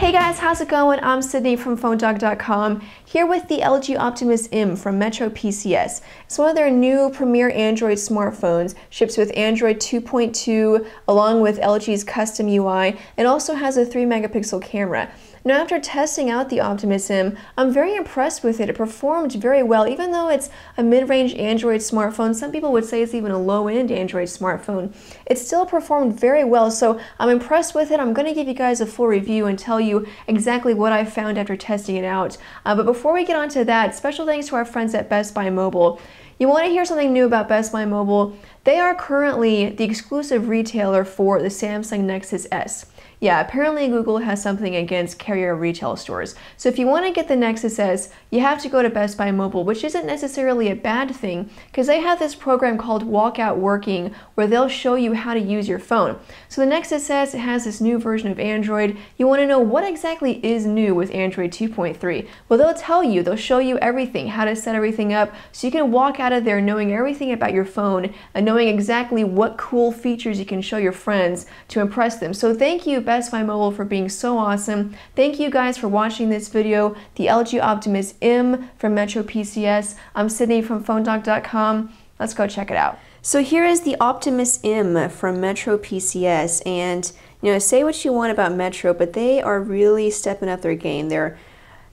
Hey guys, how's it going? I'm Sydney from PhoneDog.com, here with the LG Optimus M from MetroPCS. It's one of their new premier Android smartphones, ships with Android 2.2 along with LG's custom UI, and also has a 3 megapixel camera. Now, after testing out the Optimus M, I'm very impressed with it. It performed very well, even though it's a mid-range Android smartphone. Some people would say it's even a low-end Android smartphone. It still performed very well, so I'm impressed with it. I'm going to give you guys a full review and tell you exactly what I found after testing it out. But before we get on to that, special thanks to our friends at Best Buy Mobile. You want to hear something new about Best Buy Mobile? They are currently the exclusive retailer for the Samsung Nexus S. Yeah, apparently Google has something against carrier retail stores. So if you want to get the Nexus S, you have to go to Best Buy Mobile, which isn't necessarily a bad thing because they have this program called Walkout Working where they'll show you how to use your phone. So the Nexus S has this new version of Android. You want to know what exactly is new with Android 2.3. Well, they'll tell you, they'll show you everything, how to set everything up, so you can walk out of there knowing everything about your phone and knowing exactly what cool features you can show your friends to impress them. So thank you, Best Buy Mobile, for being so awesome. Thank you guys for watching this video. The LG Optimus M from MetroPCS. I'm Sydney from PhoneDog.com. Let's go check it out. So here is the Optimus M from MetroPCS, and say what you want about Metro, but they are really stepping up their game. They're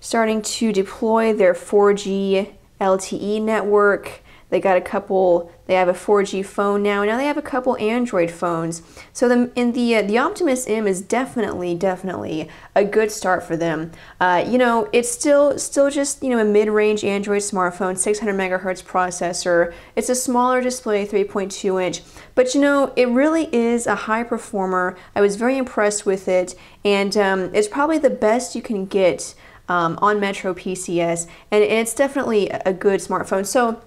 starting to deploy their 4G LTE network. They have a 4G phone now. Now they have a couple Android phones. So the Optimus M is definitely a good start for them. It's still just a mid-range Android smartphone, 600 megahertz processor. It's a smaller display, 3.2 inch. But it really is a high performer. I was very impressed with it, and it's probably the best you can get on MetroPCS, and it's definitely a good smartphone. So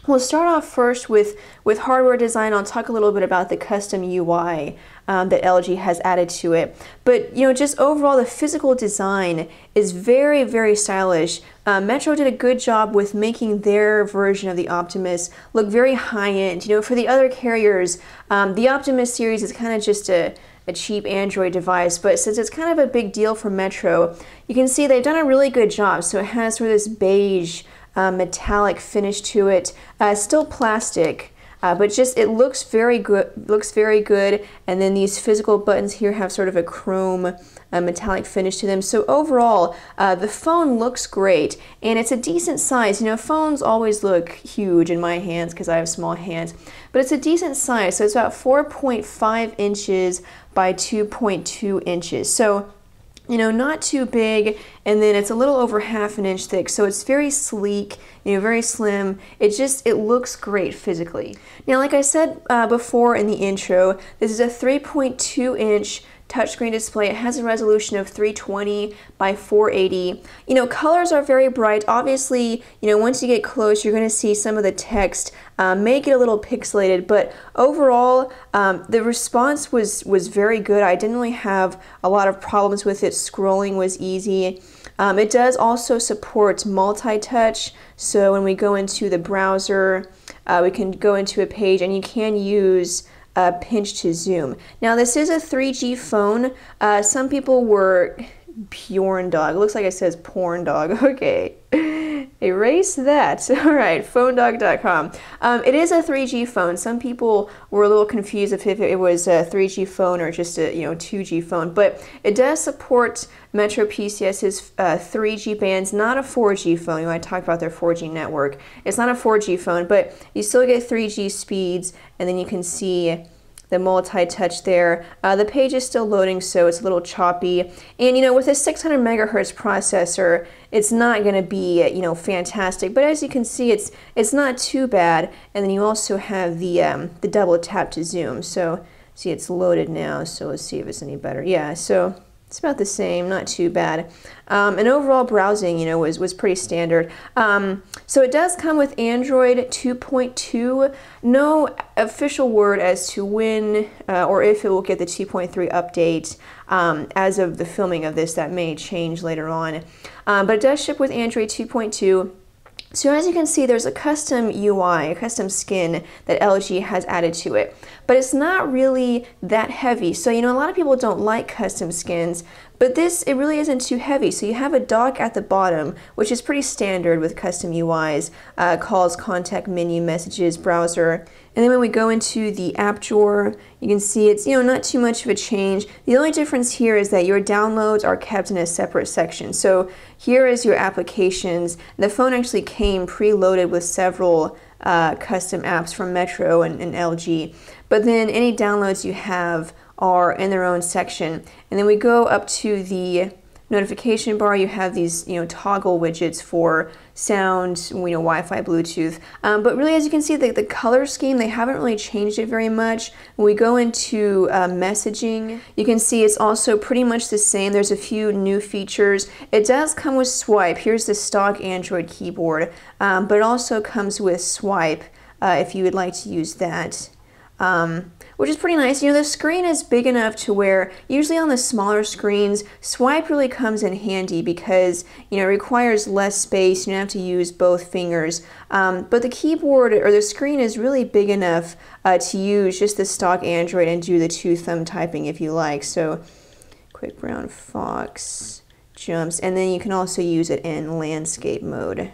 we'll start off first with hardware design. I'll talk a little bit about the custom UI that LG has added to it. But just overall, the physical design is very stylish. Metro did a good job with making their version of the Optimus look very high-end. For the other carriers, the Optimus series is kind of just a cheap Android device, but since it's kind of a big deal for Metro, you can see they've done a really good job. So it has sort of this beige metallic finish to it. Still plastic, but just it looks very good. And then these physical buttons here have sort of a chrome metallic finish to them. So overall, the phone looks great, and it's a decent size. Phones always look huge in my hands because I have small hands, but it's a decent size. So it's about 4.5 inches by 2.2 inches. So not too big, and then it's a little over half an inch thick, so it's very sleek, very slim. It looks great physically. Now, like I said before in the intro, this is a 3.2 inch touchscreen display. It has a resolution of 320 by 480. Colors are very bright. Obviously, once you get close, you're going to see some of the text may get a little pixelated, but overall, the response was very good. I didn't really have a lot of problems with it. Scrolling was easy. It does also support multi-touch, so when we go into the browser, we can go into a page, and you can use pinch to zoom. Now, this is a 3G phone. Some people were porn dog. It looks like it says porn dog. Okay, erase that. All right, PhoneDog.com. It is a 3G phone. Some people were a little confused if it was a 3G phone or just a 2G phone, but it does support MetroPCS's 3G bands, not a 4G phone. I talked about their 4G network. It's not a 4G phone, but you still get 3G speeds, and then you can see the multi-touch there. The page is still loading, so it's a little choppy. And with a 600 megahertz processor, it's not going to be fantastic. But as you can see, it's not too bad. And then you also have the double tap to zoom. So see, it's loaded now. So let's see if it's any better. Yeah. So it's about the same, not too bad. And overall browsing, was pretty standard. So it does come with Android 2.2. No official word as to when or if it will get the 2.3 update. As of the filming of this, that may change later on. But it does ship with Android 2.2. So as you can see, there's a custom UI, a custom skin that LG has added to it, but it's not really that heavy. So, a lot of people don't like custom skins, But this, it really isn't too heavy. So you have a dock at the bottom, which is pretty standard with custom UIs, calls, contact, menu, messages, browser. And then when we go into the app drawer, you can see it's, not too much of a change. The only difference here is that your downloads are kept in a separate section. So here is your applications. The phone actually came preloaded with several custom apps from Metro and LG. But then any downloads you have are in their own section. And then we go up to the notification bar. You have these, toggle widgets for sound, Wi-Fi, Bluetooth. But really, as you can see, the color scheme, they haven't really changed it very much. When we go into messaging, you can see it's also pretty much the same. There's a few new features. It does come with swipe. Here's the stock Android keyboard, but it also comes with swipe if you would like to use that. Which is pretty nice. The screen is big enough to where usually on the smaller screens, swipe really comes in handy because, it requires less space. You don't have to use both fingers. But the keyboard or the screen is really big enough to use just the stock Android and do the 2-thumb typing if you like. So quick brown fox jumps, and then you can also use it in landscape mode.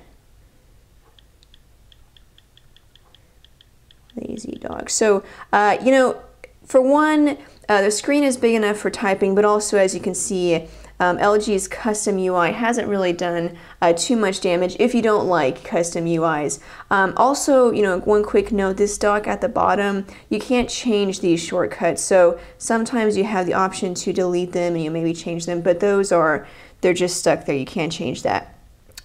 Lazy dog. So, for one, the screen is big enough for typing, but also, as you can see, LG's custom UI hasn't really done too much damage if you don't like custom UIs. Also, one quick note, this dock at the bottom, you can't change these shortcuts. So sometimes you have the option to delete them and you maybe change them, but they're just stuck there. You can't change that.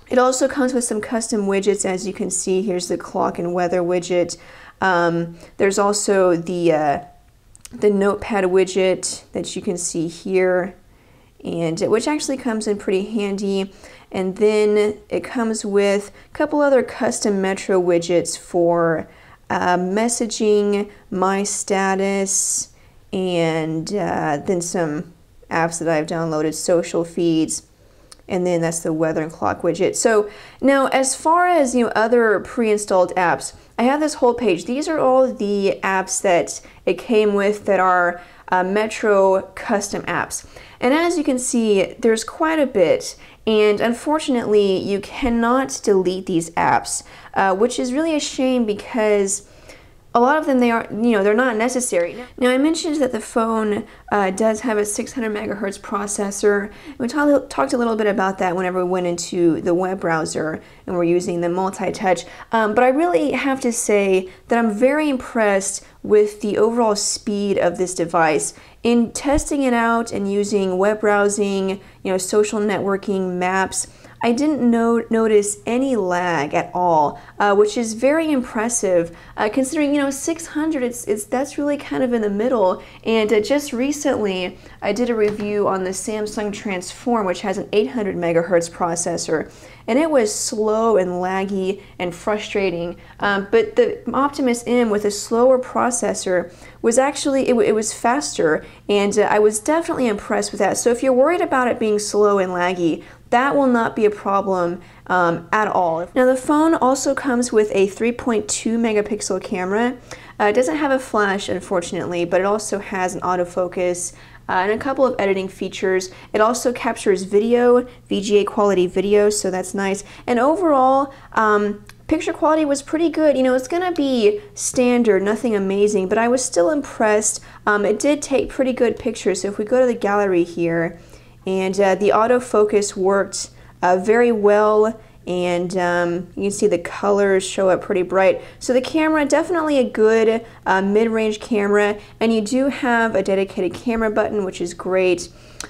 It also comes with some custom widgets, as you can see. Here's the clock and weather widget. There's also the notepad widget that you can see here, and which actually comes in pretty handy. And then it comes with a couple other custom Metro widgets for messaging, my status, and then some apps that I've downloaded, social feeds. And then that's the weather and clock widget. So now, as far as other pre-installed apps, I have this whole page. These are all the apps that it came with that are Metro custom apps. And as you can see, there's quite a bit. And unfortunately, you cannot delete these apps, which is really a shame because a lot of them, they're not necessary. Now, I mentioned that the phone does have a 600 megahertz processor. We talked a little bit about that whenever we went into the web browser and we're using the multi-touch. But I really have to say that I'm very impressed with the overall speed of this device. In testing it out and using web browsing, social networking, maps, I didn't notice any lag at all, which is very impressive considering 600. That's really kind of in the middle. And just recently, I did a review on the Samsung Transform, which has an 800 megahertz processor, and it was slow and laggy and frustrating. But the Optimus M with a slower processor was actually it was faster, and I was definitely impressed with that. So if you're worried about it being slow and laggy, that will not be a problem at all. Now, the phone also comes with a 3.2 megapixel camera. It doesn't have a flash, unfortunately, but it also has an autofocus and a couple of editing features. It also captures video, VGA quality video, so that's nice. And overall, picture quality was pretty good. It's gonna be standard, nothing amazing, but I was still impressed. It did take pretty good pictures. So if we go to the gallery here, and the autofocus worked very well, and you can see the colors show up pretty bright. So the camera, definitely a good mid-range camera, and you do have a dedicated camera button, which is great.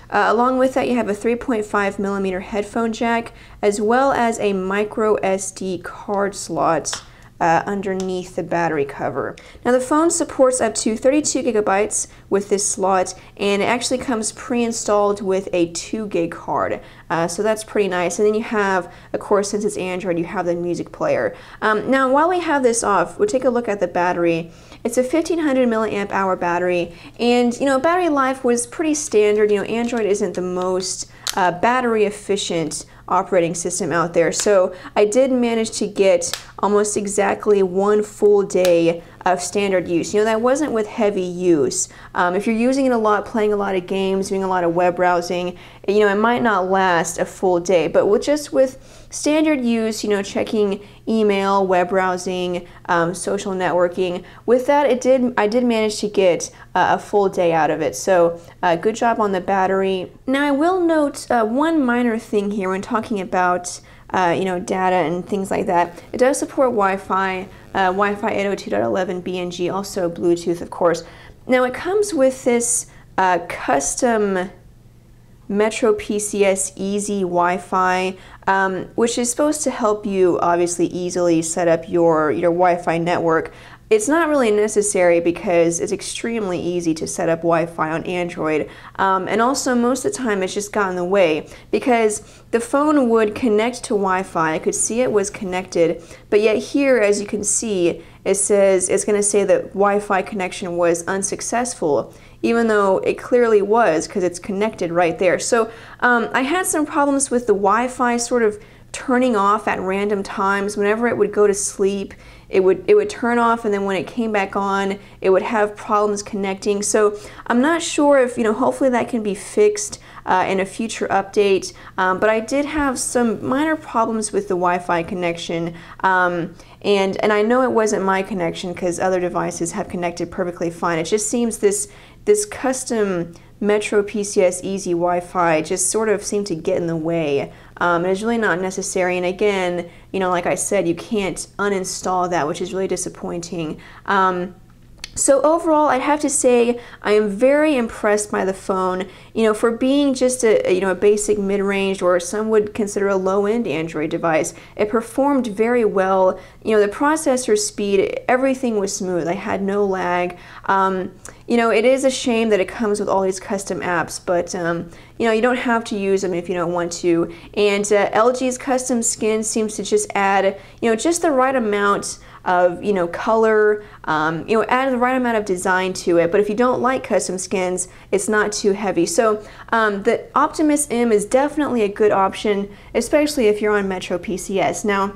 Along with that, you have a 3.5 millimeter headphone jack, as well as a micro SD card slot underneath the battery cover. Now, the phone supports up to 32 gigabytes with this slot, and it actually comes pre-installed with a 2 gig card. So that's pretty nice. And then you have, of course, since it's Android, you have the music player. Now, while we have this off, we'll take a look at the battery. It's a 1500 milliamp hour battery, and battery life was pretty standard. Android isn't the most battery efficient operating system out there, so I did manage to get almost exactly 1 full day of standard use. You know, that wasn't with heavy use. If you're using it a lot, playing a lot of games, doing a lot of web browsing, you know, it might not last a full day. But with standard use, you know, checking email, web browsing, social networking, with that, I did manage to get a full day out of it. So good job on the battery. Now I will note one minor thing here when talking about you know, data and things like that. It does support Wi-Fi, Wi-Fi 802.11 BNG, also Bluetooth, of course. Now it comes with this custom MetroPCS Easy Wi-Fi, which is supposed to help you obviously easily set up your Wi-Fi network. It's not really necessary because it's extremely easy to set up Wi-Fi on Android, and also most of the time it's just got in the way because the phone would connect to Wi-Fi. I could see it was connected, but yet here, as you can see, it says it's going to say that Wi-Fi connection was unsuccessful, even though it clearly was because it's connected right there. So I had some problems with the Wi-Fi sort of turning off at random times. Whenever it would go to sleep, it would turn off, and then when it came back on, it would have problems connecting. So I'm not sure if, you know, hopefully that can be fixed in a future update. But I did have some minor problems with the Wi-Fi connection, and I know it wasn't my connection because other devices have connected perfectly fine. It just seems this custom MetroPCS Easy Wi-Fi just sort of seemed to get in the way. And it's really not necessary. And again, you know, like I said, you can't uninstall that, which is really disappointing. So overall, I'd have to say I am very impressed by the phone. You know, for being just a basic mid-range, or some would consider a low-end Android device, it performed very well. You know, the processor speed, everything was smooth. I had no lag. You know, it is a shame that it comes with all these custom apps, but you know, you don't have to use them if you don't want to. And LG's custom skin seems to just add, you know, just the right amount of, you know, color, you know, add the right amount of design to it. But if you don't like custom skins, it's not too heavy. So the Optimus M is definitely a good option, especially if you're on MetroPCS. Now,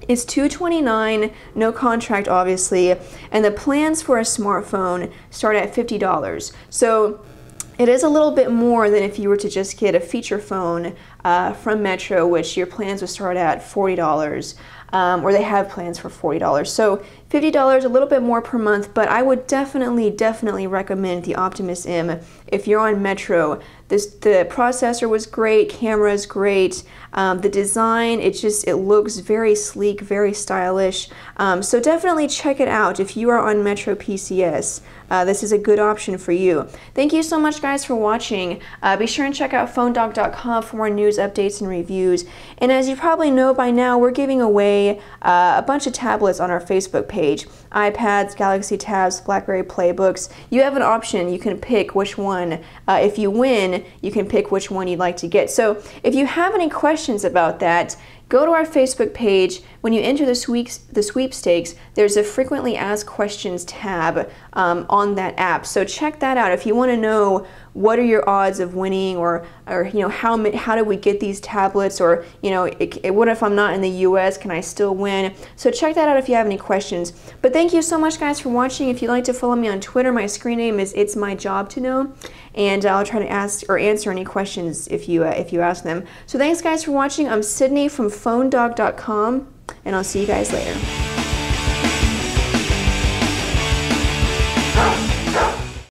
it's $229, no contract obviously, and the plans for a smartphone start at $50. So it is a little bit more than if you were to just get a feature phone from Metro, which your plans would start at $40. Or they have plans for $40. So $50, a little bit more per month, but I would definitely recommend the Optimus M if you're on Metro. The processor was great, camera's great, the design, it looks very sleek, very stylish. So definitely check it out if you are on MetroPCS. This is a good option for you. Thank you so much, guys, for watching. Be sure and check out PhoneDoc.com for more news, updates, and reviews. And as you probably know by now, we're giving away a bunch of tablets on our Facebook page. iPads, Galaxy Tabs, BlackBerry Playbooks. You have an option. You can pick which one. If you win, you can pick which one you'd like to get. So if you have any questions about that, go to our Facebook page. When you enter the sweepstakes, there's a frequently asked questions tab on that app. So check that out if you want to know what are your odds of winning, or you know, how do we get these tablets, or you know, what if I'm not in the US, can I still win? So check that out if you have any questions. But thank you so much, guys, for watching. If you'd like to follow me on Twitter, my screen name is It's My Job to Know, and I'll try to ask or answer any questions if you ask them. So thanks, guys, for watching. I'm Sydney from PhoneDoc.com, and I'll see you guys later.